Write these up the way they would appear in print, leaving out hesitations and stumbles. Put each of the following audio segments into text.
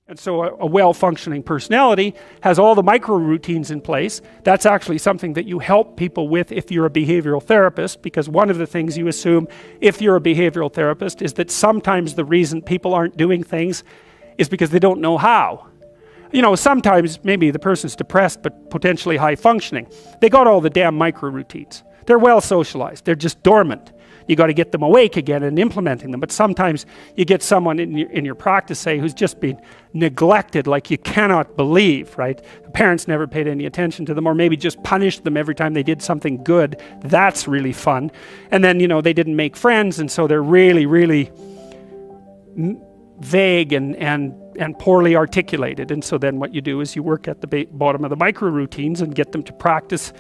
And so a well-functioning personality has all the micro routines in place. That's actually something that you help people with if you're a behavioral therapist, because one of the things you assume if you're a behavioral therapist is that sometimes the reason people aren't doing things is because they don't know how. You know, sometimes maybe the person's depressed but potentially high functioning. They got all the damn micro routines. They're well socialized. They're just dormant. You got to get them awake again and implementing them. But sometimes you get someone in your practice, say, who's just been neglected like you cannot believe, right? The parents never paid any attention to them, or maybe just punished them every time they did something good. That's really fun. And then, you know, they didn't make friends, and so they're really, really vague and poorly articulated. And so then what you do is you work at the bottom of the micro routines and get them to practice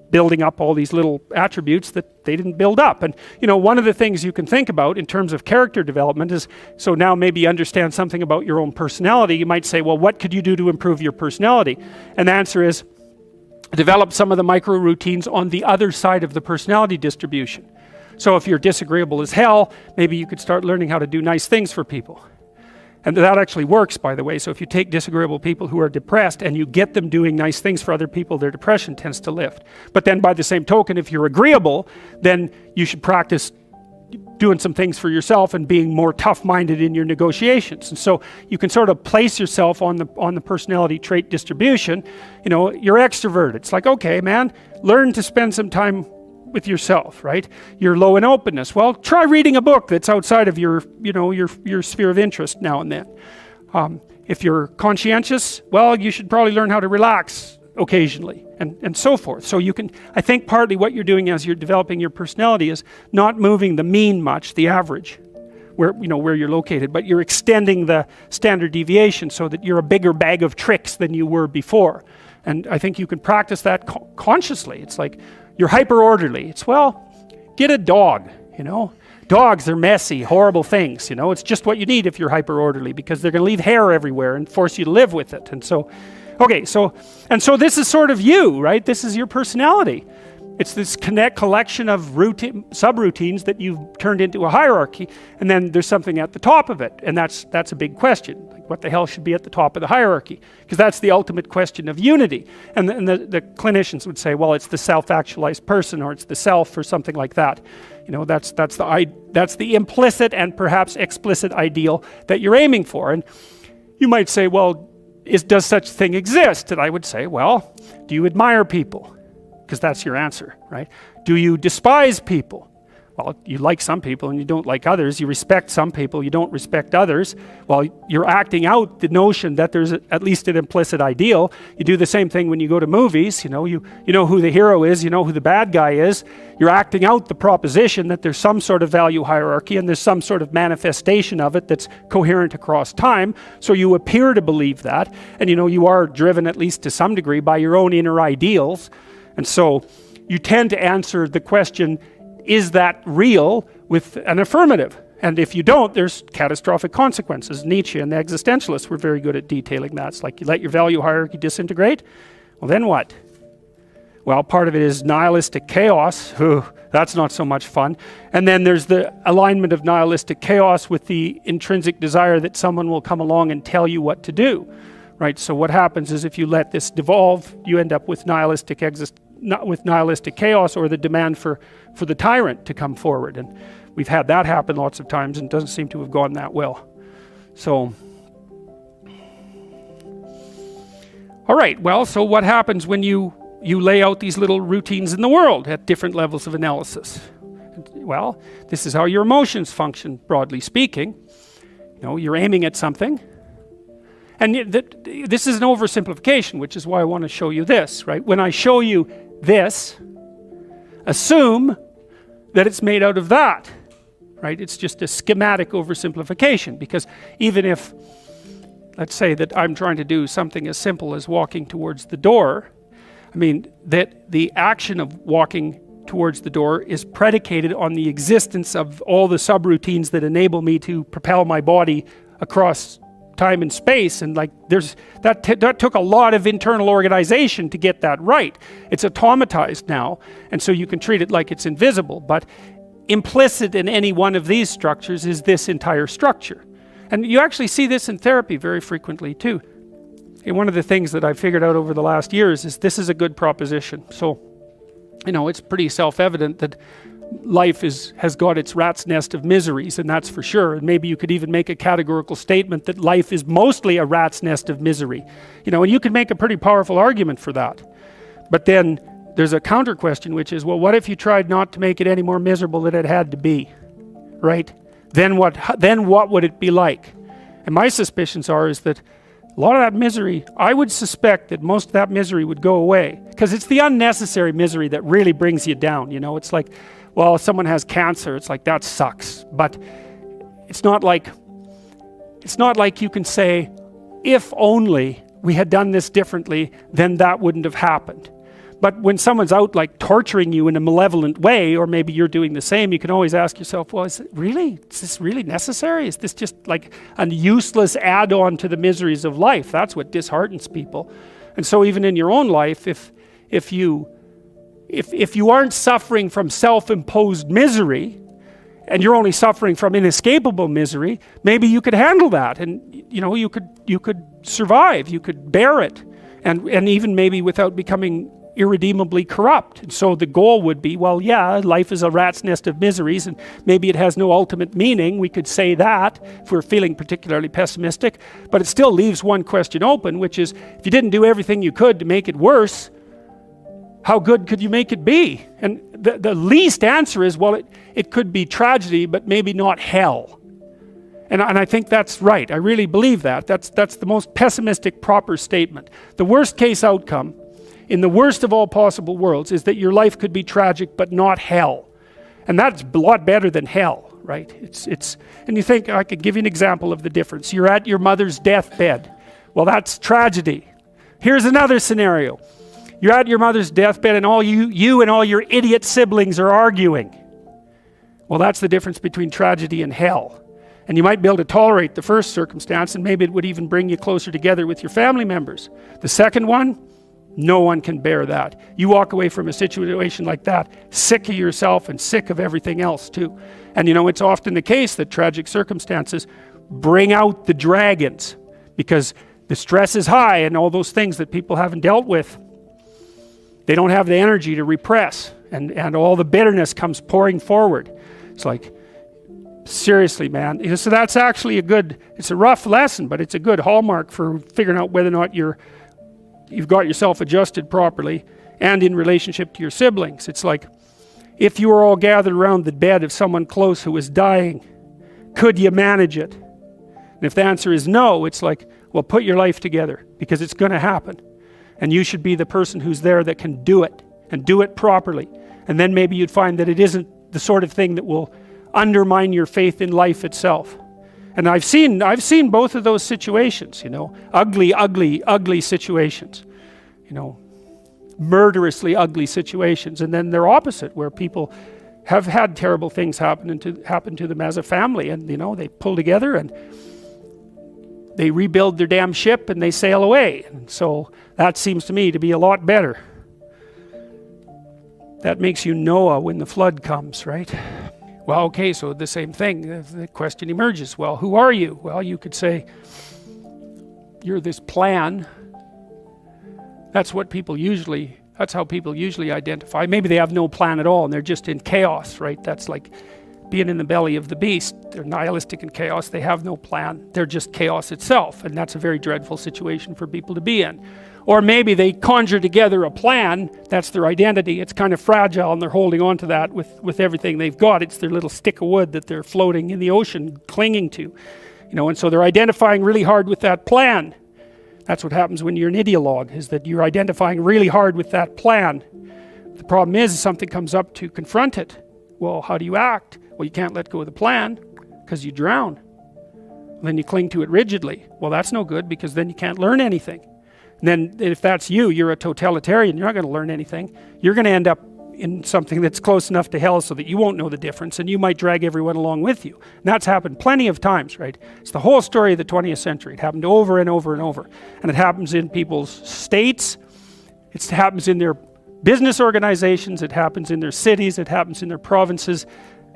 building up all these little attributes that they didn't build up. And you know, one of the things you can think about in terms of character development is, so now maybe you understand something about your own personality. You might say, well, what could you do to improve your personality? And the answer is, develop some of the micro routines on the other side of the personality distribution. So if you're disagreeable as hell, maybe you could start learning how to do nice things for people. And that actually works, by the way. So if you take disagreeable people who are depressed and you get them doing nice things for other people, their depression tends to lift. But then by the same token, if you're agreeable, then you should practice doing some things for yourself and being more tough-minded in your negotiations. And so you can sort of place yourself on the personality trait distribution. You know, you're extroverted. It's like, okay, man, learn to spend some time with yourself, right? You're low in openness. Well, try reading a book that's outside of your, you know, your sphere of interest now and then. If you're conscientious, well, you should probably learn how to relax occasionally, and so forth. So you can, I think partly what you're doing as you're developing your personality is not moving the mean much, the average, where, you know, where you're located, but you're extending the standard deviation so that you're a bigger bag of tricks than you were before. And I think you can practice that consciously. It's like, you're hyper orderly. It's, well, get a dog, you know. Dogs, they're messy, horrible things, you know. It's just what you need if you're hyper orderly, because they're going to leave hair everywhere and force you to live with it. And so, okay, so this is sort of you, right? This is your personality. It's this collection of subroutines that you've turned into a hierarchy, and then there's something at the top of it, and that's a big question. Like, what the hell should be at the top of the hierarchy? Because that's the ultimate question of unity. And the clinicians would say, well, it's the self-actualized person, or it's the self, or something like that. You know, that's the implicit and perhaps explicit ideal that you're aiming for. And you might say, well, does such a thing exist? And I would say, well, do you admire people? Because that's your answer, right? Do you despise people? Well, you like some people and you don't like others. You respect some people, you don't respect others. Well, you're acting out the notion that there's at least an implicit ideal. You do the same thing when you go to movies. You know who the hero is, you know who the bad guy is. You're acting out the proposition that there's some sort of value hierarchy and there's some sort of manifestation of it that's coherent across time. So you appear to believe that, and you know you are driven at least to some degree by your own inner ideals. And so you tend to answer the question, is that real, with an affirmative? And if you don't, there's catastrophic consequences. Nietzsche and the existentialists were very good at detailing that. It's like, you let your value hierarchy disintegrate, well then what? Well, part of it is nihilistic chaos. That's not so much fun. And then there's the alignment of nihilistic chaos with the intrinsic desire that someone will come along and tell you what to do. Right, so what happens is if you let this devolve, you end up with nihilistic chaos, or the demand for the tyrant to come forward. And we've had that happen lots of times, and it doesn't seem to have gone that well. So, all right, well, so what happens when you lay out these little routines in the world at different levels of analysis? Well, this is how your emotions function, broadly speaking. You know, you're aiming at something. And this is an oversimplification, which is why I want to show you this, right? When I show you this, assume that it's made out of that, right? It's just a schematic oversimplification, because even if, let's say that I'm trying to do something as simple as walking towards the door, I mean, that the action of walking towards the door is predicated on the existence of all the subroutines that enable me to propel my body across time and space, and like that took a lot of internal organization to get that right. It's automatized now, and so you can treat it like it's invisible, but implicit in any one of these structures is this entire structure. And you actually see this in therapy very frequently too. And one of the things that I've figured out over the last years is this is a good proposition. So, it's pretty self-evident that life has got its rat's nest of miseries, and that's for sure. And maybe you could even make a categorical statement that life is mostly a rat's nest of misery. And you could make a pretty powerful argument for that. But then there's a counter question, which is, well, what if you tried not to make it any more miserable than it had to be, right? Then what would it be like? And my suspicions is that a lot of that misery, I would suspect that most of that misery would go away, because it's the unnecessary misery that really brings you down. It's like, well, if someone has cancer, it's like, that sucks. But it's not like you can say, if only we had done this differently, then that wouldn't have happened. But when someone's out like torturing you in a malevolent way, or maybe you're doing the same, you can always ask yourself, well, is this really necessary? Is this just like a useless add-on to the miseries of life? That's what disheartens people. And so even in your own life, if you aren't suffering from self-imposed misery, and you're only suffering from inescapable misery, maybe you could handle that, and you could survive, you could bear it, and even maybe without becoming irredeemably corrupt. And so the goal would be, well, yeah, life is a rat's nest of miseries, and maybe it has no ultimate meaning. We could say that if we're feeling particularly pessimistic, but it still leaves one question open, which is, if you didn't do everything you could to make it worse, how good could you make it be? And the least answer is, well, it could be tragedy, but maybe not hell. And I think that's right. I really believe that. That's the most pessimistic, proper statement. The worst case outcome, in the worst of all possible worlds, is that your life could be tragic, but not hell. And that's a lot better than hell, right? And you think, I could give you an example of the difference. You're at your mother's deathbed. Well, that's tragedy. Here's another scenario. You're at your mother's deathbed, and all you and all your idiot siblings are arguing. Well, that's the difference between tragedy and hell. And you might be able to tolerate the first circumstance, and maybe it would even bring you closer together with your family members. The second one, no one can bear that. You walk away from a situation like that sick of yourself and sick of everything else too. And it's often the case that tragic circumstances bring out the dragons, because the stress is high, and all those things that people haven't dealt with, they don't have the energy to repress, and all the bitterness comes pouring forward. It's like, seriously, man. So that's actually it's a rough lesson, but it's a good hallmark for figuring out whether or not you've got yourself adjusted properly and in relationship to your siblings. It's like, if you were all gathered around the bed of someone close who was dying, could you manage it? And if the answer is no, it's like, well, put your life together, because it's going to happen. And you should be the person who's there that can do it, and do it properly. And then maybe you'd find that it isn't the sort of thing that will undermine your faith in life itself. And I've seen both of those situations, ugly situations, murderously ugly situations. And then they're opposite, where people have had terrible things happen to them as a family, and they pull together and they rebuild their damn ship and they sail away. And so that seems to me to be a lot better. That makes you Noah when the flood comes, right? Well, okay, so the same thing. The question emerges, well, who are you? Well, you could say, you're this plan. That's how people usually identify. Maybe they have no plan at all, and they're just in chaos, right? That's like being in the belly of the beast. They're nihilistic in chaos. They have no plan. They're just chaos itself, and that's a very dreadful situation for people to be in. Or maybe they conjure together a plan. That's their identity. It's kind of fragile, and they're holding on to that with everything they've got. It's their little stick of wood that they're floating in the ocean, clinging to. And so they're identifying really hard with that plan. That's what happens when you're an ideologue, is that you're identifying really hard with that plan. The problem is something comes up to confront it. Well, how do you act? Well, you can't let go of the plan, because you drown. Then you cling to it rigidly. Well, that's no good, because then you can't learn anything. And then if that's you're a totalitarian, you're not going to learn anything. You're going to end up in something that's close enough to hell so that you won't know the difference, and you might drag everyone along with you. And that's happened plenty of times, right? It's the whole story of the 20th century. It happened over and over and over. And it happens in people's states. It happens in their business organizations. It happens in their cities. It happens in their provinces.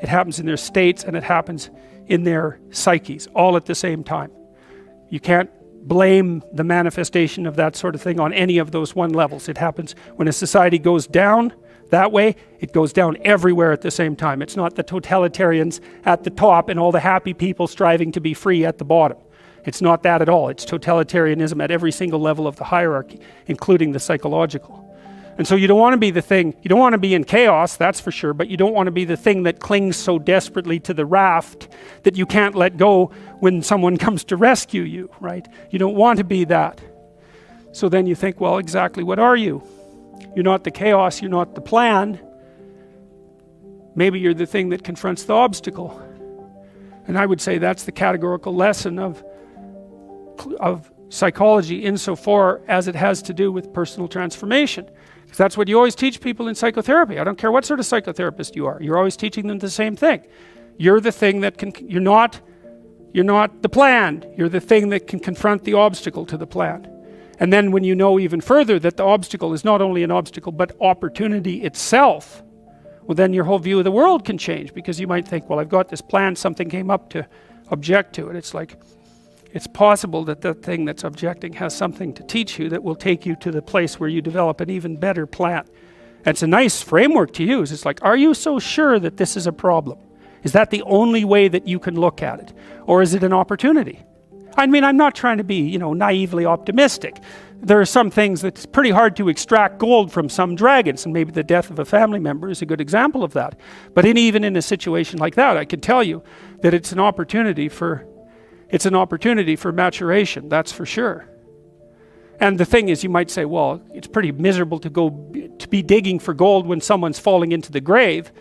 it happens in their states, and it happens in their psyches, all at the same time. You can't blame the manifestation of that sort of thing on any of those one levels. It happens when a society goes down that way, it goes down everywhere at the same time. It's not the totalitarians at the top and all the happy people striving to be free at the bottom. It's not that at all. It's totalitarianism at every single level of the hierarchy, including the psychological. And so you don't want to be the thing, you don't want to be in chaos, that's for sure, but you don't want to be the thing that clings so desperately to the raft that you can't let go when someone comes to rescue you, right? You don't want to be that. So then you think, well, exactly what are you? You're not the chaos, you're not the plan. Maybe you're the thing that confronts the obstacle. And I would say that's the categorical lesson of psychology insofar as it has to do with personal transformation. Because that's what you always teach people in psychotherapy. I don't care what sort of psychotherapist you are. You're always teaching them the same thing. You're the thing that can, you're not the plan. You're the thing that can confront the obstacle to the plan. And then when you know even further that the obstacle is not only an obstacle, but opportunity itself, well, then your whole view of the world can change, because you might think, well, I've got this plan, something came up to object to it. It's like, it's possible that the thing that's objecting has something to teach you that will take you to the place where you develop an even better plan. It's a nice framework to use. It's like, are you so sure that this is a problem? Is that the only way that you can look at it? Or is it an opportunity? I mean, I'm not trying to be, naively optimistic. There are some things that's pretty hard to extract gold from some dragons, and maybe the death of a family member is a good example of that. But even in a situation like that, I can tell you that it's an opportunity for maturation, that's for sure. And the thing is, you might say, well, it's pretty miserable to be digging for gold when someone's falling into the grave.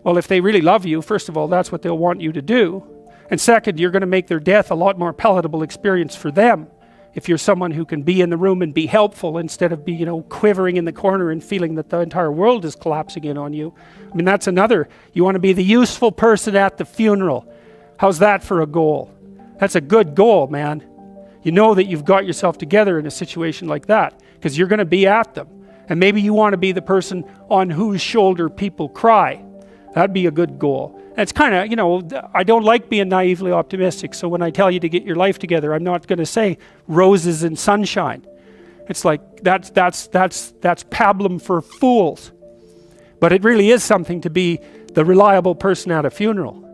Well, if they really love you, first of all, that's what they'll want you to do. And second, you're going to make their death a lot more palatable experience for them if you're someone who can be in the room and be helpful instead of be, quivering in the corner and feeling that the entire world is collapsing in on you. I mean, that's another. You want to be the useful person at the funeral. How's that for a goal? That's a good goal, man. You know that you've got yourself together in a situation like that because you're going to be at them. And maybe you want to be the person on whose shoulder people cry. That'd be a good goal. And it's kind of, I don't like being naively optimistic. So when I tell you to get your life together, I'm not going to say roses and sunshine. It's like, that's pablum for fools. But it really is something to be the reliable person at a funeral.